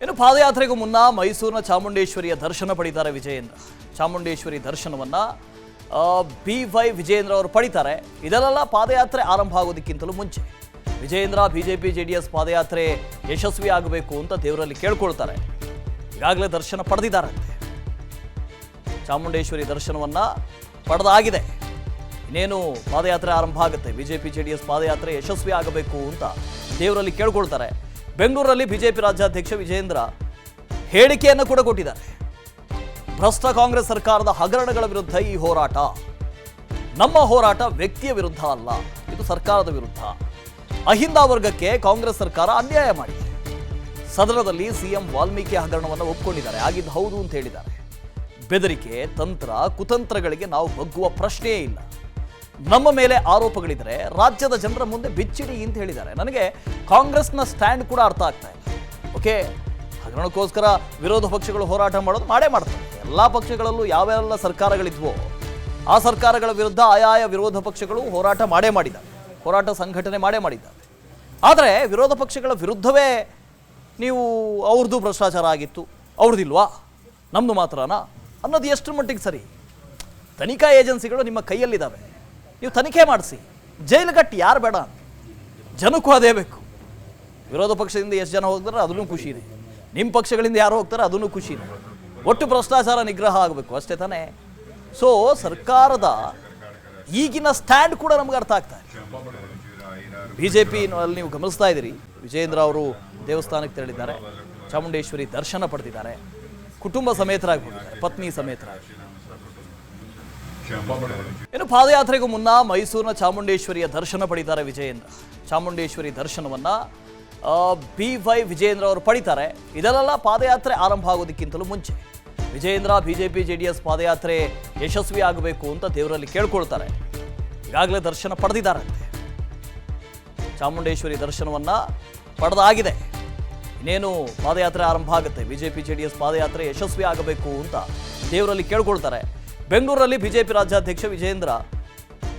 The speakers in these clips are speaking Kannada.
ಇನ್ನು ಪಾದಯಾತ್ರೆಗೂ ಮುನ್ನ ಮೈಸೂರಿನ ಚಾಮುಂಡೇಶ್ವರಿಯ ದರ್ಶನ ಪಡಿತಾರೆ ವಿಜಯೇಂದ್ರ. ಚಾಮುಂಡೇಶ್ವರಿ ದರ್ಶನವನ್ನ BY ವಿಜಯೇಂದ್ರ ಅವರು ಪಡಿತಾರೆ. ಇದೆಲ್ಲ ಪಾದಯಾತ್ರೆ ಆರಂಭ ಆಗೋದಕ್ಕಿಂತಲೂ ಮುಂಚೆ ವಿಜಯೇಂದ್ರ ಬಿಜೆಪಿ JDS ಪಾದಯಾತ್ರೆ ಯಶಸ್ವಿ ಆಗಬೇಕು ಅಂತ ದೇವರಲ್ಲಿ ಕೇಳ್ಕೊಳ್ತಾರೆ. ಈಗಾಗಲೇ ದರ್ಶನ ಪಡೆದಿದ್ದಾರಂತೆ. ಚಾಮುಂಡೇಶ್ವರಿ ದರ್ಶನವನ್ನ ಪಡೆದಾಗಿದೆ. ಇನ್ನೇನು ಪಾದಯಾತ್ರೆ ಆರಂಭ ಆಗುತ್ತೆ. ಬಿಜೆಪಿ JDS ಪಾದಯಾತ್ರೆ ಯಶಸ್ವಿ ಆಗಬೇಕು ಅಂತ ದೇವರಲ್ಲಿ ಕೇಳ್ಕೊಳ್ತಾರೆ. ಬೆಂಗಳೂರಲ್ಲಿ ಬಿಜೆಪಿ ರಾಜ್ಯಾಧ್ಯಕ್ಷ ವಿಜಯೇಂದ್ರ ಹೇಳಿಕೆಯನ್ನು ಕೂಡ ಕೊಟ್ಟಿದ್ದಾರೆ. ಭ್ರಷ್ಟ ಕಾಂಗ್ರೆಸ್ ಸರ್ಕಾರದ ಹಗರಣಗಳ ವಿರುದ್ಧ ಈ ಹೋರಾಟ, ನಮ್ಮ ಹೋರಾಟ ವ್ಯಕ್ತಿಯ ವಿರುದ್ಧ ಅಲ್ಲ, ಇದು ಸರ್ಕಾರದ ವಿರುದ್ಧ. ಅಹಿಂದ ವರ್ಗಕ್ಕೆ ಕಾಂಗ್ರೆಸ್ ಸರ್ಕಾರ ಅನ್ಯಾಯ ಮಾಡಿದೆ. ಸದನದಲ್ಲಿ CM ವಾಲ್ಮೀಕಿ ಹಗರಣವನ್ನು ಒಪ್ಪಿಕೊಂಡಿದ್ದಾರೆ. ಆಗಿದ್ದು ಹೌದು ಅಂತ ಹೇಳಿದ್ದಾರೆ. ಬೆದರಿಕೆ, ತಂತ್ರ, ಕುತಂತ್ರಗಳಿಗೆ ನಾವು ಬಗ್ಗುವ ಪ್ರಶ್ನೆಯೇ ಇಲ್ಲ. ನಮ್ಮ ಮೇಲೆ ಆರೋಪಗಳಿದ್ರೆ ರಾಜ್ಯದ ಜನರ ಮುಂದೆ ಬಿಚ್ಚಿಡಿ ಅಂತ ಹೇಳಿದ್ದಾರೆ. ನನಗೆ ಕಾಂಗ್ರೆಸ್ನ ಸ್ಟ್ಯಾಂಡ್ ಕೂಡ ಅರ್ಥ ಆಗ್ತಾ ಇದೆ. ಓಕೆ, ಹಗರಣಕ್ಕೋಸ್ಕರ ವಿರೋಧ ಪಕ್ಷಗಳು ಹೋರಾಟ ಮಾಡೋದು ಮಾಡೇ ಮಾಡ್ತಾರೆ. ಎಲ್ಲ ಪಕ್ಷಗಳಲ್ಲೂ ಯಾವೆಲ್ಲ ಸರ್ಕಾರಗಳಿದ್ವೋ ಆ ಸರ್ಕಾರಗಳ ವಿರುದ್ಧ ಆಯಾಯ ವಿರೋಧ ಪಕ್ಷಗಳು ಹೋರಾಟ ಮಾಡೇ ಮಾಡಿದ್ದಾರೆ, ಹೋರಾಟ ಸಂಘಟನೆ ಮಾಡೇ ಮಾಡಿದ್ದಾರೆ. ಆದರೆ ವಿರೋಧ ಪಕ್ಷಗಳ ವಿರುದ್ಧವೇ ನೀವು ಅವ್ರದ್ದು ಭ್ರಷ್ಟಾಚಾರ ಆಗಿತ್ತು, ಅವ್ರದ್ದಿಲ್ವಾ, ನಮ್ಮದು ಮಾತ್ರನಾ ಅನ್ನೋದು ಎಷ್ಟು ಮಟ್ಟಿಗೆ ಸರಿ? ತನಿಖಾ ಏಜೆನ್ಸಿಗಳು ನಿಮ್ಮ ಕೈಯಲ್ಲಿದ್ದಾವೆ, ನೀವು ತನಿಖೆ ಮಾಡಿಸಿ. ಜೈಲುಗಟ್ಟಿ ಯಾರು ಬೇಡ, ಜನಕ್ಕೂ ಅದೇ ಬೇಕು. ವಿರೋಧ ಪಕ್ಷದಿಂದ ಎಷ್ಟು ಜನ ಹೋಗ್ತಾರೆ ಅದನ್ನು ಖುಷಿನೇ, ನಿಮ್ಮ ಪಕ್ಷಗಳಿಂದ ಯಾರು ಹೋಗ್ತಾರೆ ಅದನ್ನು ಖುಷಿನೇ. ಒಟ್ಟು ಭ್ರಷ್ಟಾಚಾರ ನಿಗ್ರಹ ಆಗಬೇಕು ಅಷ್ಟೇ ತಾನೇ. ಸೊ ಸರ್ಕಾರದ ಈಗಿನ ಸ್ಟ್ಯಾಂಡ್ ಕೂಡ ನಮ್ಗೆ ಅರ್ಥ ಆಗ್ತಾ ಇದೆ. BJP ಅಲ್ಲಿ ನೀವು ಗಮನಿಸ್ತಾ ಇದ್ದೀರಿ, ವಿಜಯೇಂದ್ರ ಅವರು ದೇವಸ್ಥಾನಕ್ಕೆ ತೆರಳಿದ್ದಾರೆ, ಚಾಮುಂಡೇಶ್ವರಿ ದರ್ಶನ ಪಡೆದಿದ್ದಾರೆ, ಕುಟುಂಬ ಸಮೇತರಾಗಿ ಹೋಗಿದ್ದಾರೆ, ಪತ್ನಿ ಸಮೇತರಾಗಿ. ಇನ್ನು ಪಾದಯಾತ್ರೆಗೂ ಮುನ್ನ ಮೈಸೂರಿನ ಚಾಮುಂಡೇಶ್ವರಿಯ ದರ್ಶನ ಪಡಿತಾರೆ ವಿಜಯೇಂದ್ರ. ಚಾಮುಂಡೇಶ್ವರಿ ದರ್ಶನವನ್ನ BY ವಿಜಯೇಂದ್ರ ಅವರು ಪಡಿತಾರೆ. ಇದೆಲ್ಲ ಪಾದಯಾತ್ರೆ ಆರಂಭ ಆಗೋದಕ್ಕಿಂತಲೂ ಮುಂಚೆ ವಿಜಯೇಂದ್ರ ಬಿಜೆಪಿ JDS ಪಾದಯಾತ್ರೆ ಯಶಸ್ವಿ ಆಗಬೇಕು ಅಂತ ದೇವರಲ್ಲಿ ಕೇಳ್ಕೊಳ್ತಾರೆ. ಈಗಾಗಲೇ ದರ್ಶನ ಪಡೆದಿದ್ದಾರಂತೆ. ಚಾಮುಂಡೇಶ್ವರಿ ದರ್ಶನವನ್ನ ಪಡೆದಾಗಿದೆ. ಇನ್ನೇನು ಪಾದಯಾತ್ರೆ ಆರಂಭ ಆಗುತ್ತೆ. ಬಿಜೆಪಿ JDS ಪಾದಯಾತ್ರೆ ಯಶಸ್ವಿ ಆಗಬೇಕು ಅಂತ ದೇವರಲ್ಲಿ ಕೇಳ್ಕೊಳ್ತಾರೆ. ಬೆಂಗಳೂರಲ್ಲಿ ಬಿಜೆಪಿ ರಾಜ್ಯಾಧ್ಯಕ್ಷ ವಿಜಯೇಂದ್ರ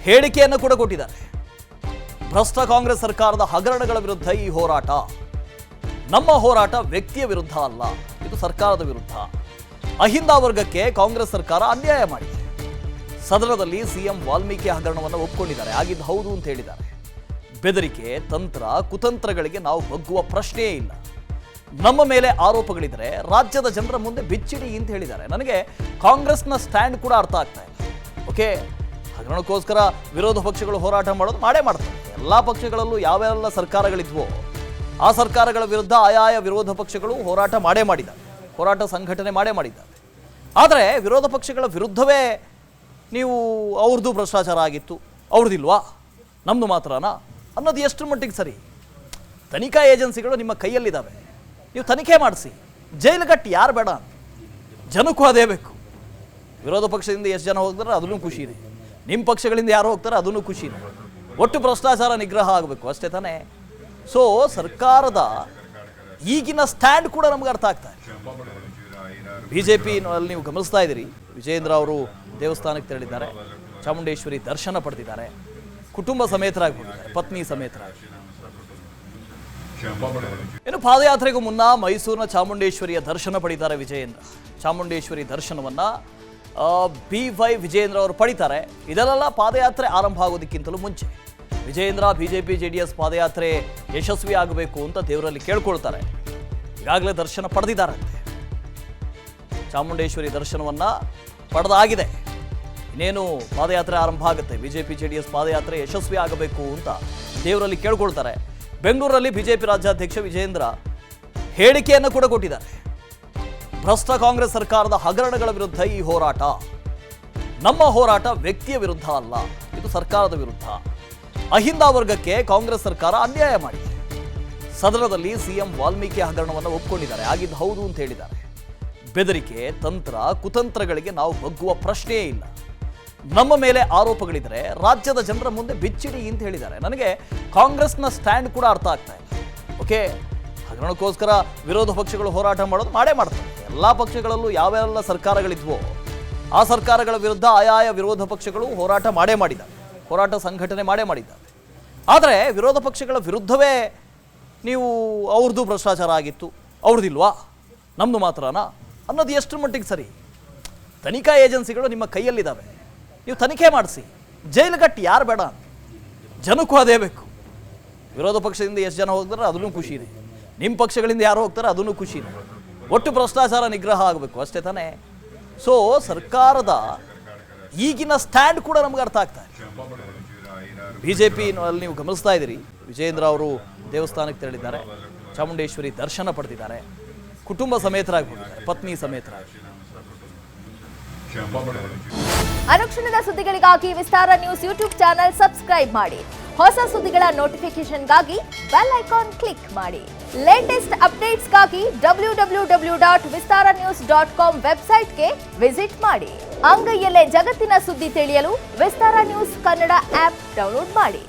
ಹೇಳಿಕೆಯನ್ನು ಕೂಡ ಕೊಟ್ಟಿದ್ದಾರೆ. ಭ್ರಷ್ಟ ಕಾಂಗ್ರೆಸ್ ಸರ್ಕಾರದ ಹಗರಣಗಳ ವಿರುದ್ಧ ಈ ಹೋರಾಟ, ನಮ್ಮ ಹೋರಾಟ ವ್ಯಕ್ತಿಯ ವಿರುದ್ಧ ಅಲ್ಲ, ಇದು ಸರ್ಕಾರದ ವಿರುದ್ಧ. ಅಹಿಂದ ವರ್ಗಕ್ಕೆ ಕಾಂಗ್ರೆಸ್ ಸರ್ಕಾರ ಅನ್ಯಾಯ ಮಾಡಿದೆ. ಸದನದಲ್ಲಿ CM ವಾಲ್ಮೀಕಿ ಹಗರಣವನ್ನು ಒಪ್ಪಿಕೊಂಡಿದ್ದಾರೆ. ಆಗಿದ್ದು ಹೌದು ಅಂತ ಹೇಳಿದ್ದಾರೆ. ಬೆದರಿಕೆ, ತಂತ್ರ, ಕುತಂತ್ರಗಳಿಗೆ ನಾವು ಬಗ್ಗುವ ಪ್ರಶ್ನೆಯೇ ಇಲ್ಲ. ನಮ್ಮ ಮೇಲೆ ಆರೋಪಗಳಿದ್ರೆ ರಾಜ್ಯದ ಜನರ ಮುಂದೆ ಬಿಚ್ಚಿಡಿ ಅಂತ ಹೇಳಿದ್ದಾರೆ. ನನಗೆ ಕಾಂಗ್ರೆಸ್ನ ಸ್ಟ್ಯಾಂಡ್ ಕೂಡ ಅರ್ಥ ಆಗ್ತಾ ಇದೆ. ಓಕೆ, ಹಗರಣಕ್ಕೋಸ್ಕರ ವಿರೋಧ ಪಕ್ಷಗಳು ಹೋರಾಟ ಮಾಡೋದು ಮಾಡೇ ಮಾಡ್ತಾರೆ. ಎಲ್ಲ ಪಕ್ಷಗಳಲ್ಲೂ ಯಾವೆಲ್ಲ ಸರ್ಕಾರಗಳಿದ್ವೋ ಆ ಸರ್ಕಾರಗಳ ವಿರುದ್ಧ ಆಯಾಯ ವಿರೋಧ ಪಕ್ಷಗಳು ಹೋರಾಟ ಮಾಡೇ ಮಾಡಿದ್ದಾರೆ, ಹೋರಾಟ ಸಂಘಟನೆ ಮಾಡೇ ಮಾಡಿದ್ದಾರೆ. ಆದರೆ ವಿರೋಧ ಪಕ್ಷಗಳ ವಿರುದ್ಧವೇ ನೀವು ಅವ್ರದ್ದು ಭ್ರಷ್ಟಾಚಾರ ಆಗಿತ್ತು, ಅವ್ರದ್ದಿಲ್ವಾ, ನಮ್ಮದು ಮಾತ್ರನಾ ಅನ್ನೋದು ಎಷ್ಟು ಮಟ್ಟಿಗೆ ಸರಿ? ತನಿಖಾ ಏಜೆನ್ಸಿಗಳು ನಿಮ್ಮ ಕೈಯಲ್ಲಿದ್ದಾವೆ, ನೀವು ತನಿಖೆ ಮಾಡಿಸಿ. ಜೈಲುಗಟ್ಟಿ ಯಾರು ಬೇಡ, ಜನಕ್ಕೂ ಅದೇ ಬೇಕು. ವಿರೋಧ ಪಕ್ಷದಿಂದ ಎಷ್ಟು ಜನ ಹೋಗ್ತಾರೆ ಅದನ್ನು ಖುಷಿನೇ, ನಿಮ್ಮ ಪಕ್ಷಗಳಿಂದ ಯಾರು ಹೋಗ್ತಾರೆ ಅದನ್ನು ಖುಷಿನೇ. ಒಟ್ಟು ಭ್ರಷ್ಟಾಚಾರ ನಿಗ್ರಹ ಆಗಬೇಕು ಅಷ್ಟೇ ತಾನೇ. ಸೊ ಸರ್ಕಾರದ ಈಗಿನ ಸ್ಟ್ಯಾಂಡ್ ಕೂಡ ನಮ್ಗೆ ಅರ್ಥ ಆಗ್ತಾ ಇದೆ. BJP ಅಲ್ಲಿ ನೀವು ಗಮನಿಸ್ತಾ ಇದ್ದೀರಿ, ವಿಜಯೇಂದ್ರ ಅವರು ದೇವಸ್ಥಾನಕ್ಕೆ ತೆರಳಿದ್ದಾರೆ, ಚಾಮುಂಡೇಶ್ವರಿ ದರ್ಶನ ಪಡೆದಿದ್ದಾರೆ, ಕುಟುಂಬ ಸಮೇತರಾಗಿ ಹೋಗಿದ್ದಾರೆ, ಪತ್ನಿ ಸಮೇತರಾಗಿ. ಇನ್ನು ಪಾದಯಾತ್ರೆಗೂ ಮುನ್ನ ಮೈಸೂರಿನ ಚಾಮುಂಡೇಶ್ವರಿಯ ದರ್ಶನ ಪಡಿತಾರೆ ವಿಜಯೇಂದ್ರ. ಚಾಮುಂಡೇಶ್ವರಿ ದರ್ಶನವನ್ನ BY ವಿಜಯೇಂದ್ರ ಅವರು ಪಡಿತಾರೆ. ಇದೆಲ್ಲ ಪಾದಯಾತ್ರೆ ಆರಂಭ ಆಗೋದಕ್ಕಿಂತಲೂ ಮುಂಚೆ ವಿಜಯೇಂದ್ರ ಬಿಜೆಪಿ JDS ಪಾದಯಾತ್ರೆ ಯಶಸ್ವಿ ಆಗಬೇಕು ಅಂತ ದೇವರಲ್ಲಿ ಕೇಳ್ಕೊಳ್ತಾರೆ. ಈಗಾಗಲೇ ದರ್ಶನ ಪಡೆದಿದ್ದಾರಂತೆ. ಚಾಮುಂಡೇಶ್ವರಿ ದರ್ಶನವನ್ನ ಪಡೆದಾಗಿದೆ. ಇನ್ನೇನು ಪಾದಯಾತ್ರೆ ಆರಂಭ ಆಗುತ್ತೆ. ಬಿಜೆಪಿ JDS ಪಾದಯಾತ್ರೆ ಯಶಸ್ವಿ ಆಗಬೇಕು ಅಂತ ದೇವರಲ್ಲಿ ಕೇಳ್ಕೊಳ್ತಾರೆ. ಬೆಂಗಳೂರಲ್ಲಿ ಬಿಜೆಪಿ ರಾಜ್ಯಾಧ್ಯಕ್ಷ ವಿಜಯೇಂದ್ರ ಹೇಳಿಕೆಯನ್ನು ಕೂಡ ಕೊಟ್ಟಿದ್ದಾರೆ. ಭ್ರಷ್ಟ ಕಾಂಗ್ರೆಸ್ ಸರ್ಕಾರದ ಹಗರಣಗಳ ವಿರುದ್ಧ ಈ ಹೋರಾಟ, ನಮ್ಮ ಹೋರಾಟ ವ್ಯಕ್ತಿಯ ವಿರುದ್ಧ ಅಲ್ಲ, ಇದು ಸರ್ಕಾರದ ವಿರುದ್ಧ. ಅಹಿಂದ ವರ್ಗಕ್ಕೆ ಕಾಂಗ್ರೆಸ್ ಸರ್ಕಾರ ಅನ್ಯಾಯ ಮಾಡಿದೆ. ಸದನದಲ್ಲಿ CM ವಾಲ್ಮೀಕಿ ಹಗರಣವನ್ನು ಒಪ್ಪಿಕೊಂಡಿದ್ದಾರೆ. ಆಗಿದ್ದು ಹೌದು ಅಂತ ಹೇಳಿದ್ದಾರೆ. ಬೆದರಿಕೆ, ತಂತ್ರ, ಕುತಂತ್ರಗಳಿಗೆ ನಾವು ಬಗ್ಗುವ ಪ್ರಶ್ನೆಯೇ ಇಲ್ಲ. ನಮ್ಮ ಮೇಲೆ ಆರೋಪಗಳಿದ್ರೆ ರಾಜ್ಯದ ಜನರ ಮುಂದೆ ಬಿಚ್ಚಿಡಿ ಅಂತ ಹೇಳಿದ್ದಾರೆ. ನನಗೆ ಕಾಂಗ್ರೆಸ್ನ ಸ್ಟ್ಯಾಂಡ್ ಕೂಡ ಅರ್ಥ ಆಗ್ತಾ ಇದೆ. ಓಕೆ, ಹಗರಣಕ್ಕೋಸ್ಕರ ವಿರೋಧ ಪಕ್ಷಗಳು ಹೋರಾಟ ಮಾಡೋದು ಮಾಡೇ ಮಾಡ್ತಾರೆ. ಎಲ್ಲ ಪಕ್ಷಗಳಲ್ಲೂ ಯಾವೆಲ್ಲ ಸರ್ಕಾರಗಳಿದ್ವೋ ಆ ಸರ್ಕಾರಗಳ ವಿರುದ್ಧ ಆಯಾಯ ವಿರೋಧ ಪಕ್ಷಗಳು ಹೋರಾಟ ಮಾಡೇ ಮಾಡಿದ್ದಾರೆ, ಹೋರಾಟ ಸಂಘಟನೆ ಮಾಡೇ ಮಾಡಿದ್ದಾರೆ. ಆದರೆ ವಿರೋಧ ಪಕ್ಷಗಳ ವಿರುದ್ಧವೇ ನೀವು ಅವ್ರದ್ದು ಭ್ರಷ್ಟಾಚಾರ ಆಗಿತ್ತು, ಅವ್ರದ್ದಿಲ್ವಾ, ನಮ್ಮದು ಮಾತ್ರನಾ ಅನ್ನೋದು ಎಷ್ಟು ಮಟ್ಟಿಗೆ ಸರಿ? ತನಿಖಾ ಏಜೆನ್ಸಿಗಳು ನಿಮ್ಮ ಕೈಯಲ್ಲಿದ್ದಾವೆ, ನೀವು ತನಿಖೆ ಮಾಡಿಸಿ, ಜೈಲುಗಟ್ಟಿ ಯಾರು ಬೇಡ, ಜನಕ್ಕೂ ಅದೇ ಬೇಕು. ವಿರೋಧ ಪಕ್ಷದಿಂದ ಎಷ್ಟು ಜನ ಹೋಗ್ತಾರೆ ಅದನ್ನು ಖುಷಿನೇ, ನಿಮ್ಮ ಪಕ್ಷಗಳಿಂದ ಯಾರು ಹೋಗ್ತಾರೆ ಅದನ್ನು ಖುಷಿನೇ. ಒಟ್ಟು ಭ್ರಷ್ಟಾಚಾರ ನಿಗ್ರಹ ಆಗಬೇಕು ಅಷ್ಟೇ ತಾನೇ. ಸೊ ಸರ್ಕಾರದ ಈಗಿನ ಸ್ಟ್ಯಾಂಡ್ ಕೂಡ ನಮ್ಗೆ ಅರ್ಥ ಆಗ್ತಾ ಇದೆ. BJP ಅಲ್ಲಿ ನೀವು ಗಮನಿಸ್ತಾ ಇದ್ದೀರಿ, ವಿಜಯೇಂದ್ರ ಅವರು ದೇವಸ್ಥಾನಕ್ಕೆ ತೆರಳಿದ್ದಾರೆ, ಚಾಮುಂಡೇಶ್ವರಿ ದರ್ಶನ ಪಡೆದಿದ್ದಾರೆ, ಕುಟುಂಬ ಸಮೇತರಾಗಿ ಹೋಗಿದ್ದಾರೆ, ಪತ್ನಿ ಸಮೇತರಾಗಿ. ಅನುಕ್ಷಣದ ಸುದ್ದಿಗಳಿಗಾಗಿ ವಿಸ್ತಾರ ನ್ಯೂಸ್ ಯೂಟ್ಯೂಬ್ ಚಾನೆಲ್ ಸಬ್ಸ್ಕ್ರೈಬ್ ಮಾಡಿ. ಹೊಸ ಸುದ್ದಿಗಳ ನೋಟಿಫಿಕೇಶನ್ಗಾಗಿ ಬೆಲ್ ಐಕಾನ್ ಕ್ಲಿಕ್ ಮಾಡಿ. ಲೇಟೆಸ್ಟ್ ಅಪ್ಡೇಟ್ಸ್ಗಾಗಿ www.vistaranews.com ವೆಬ್ಸೈಟ್ಗೆ ವಿಸಿಟ್ ಮಾಡಿ. ಅಂಗೈಯಲ್ಲೇ ಜಗತ್ತಿನ ಸುದ್ದಿ ತಿಳಿಯಲು ವಿಸ್ತಾರ ನ್ಯೂಸ್ ಕನ್ನಡ ಆಪ್ ಡೌನ್ಲೋಡ್ ಮಾಡಿ.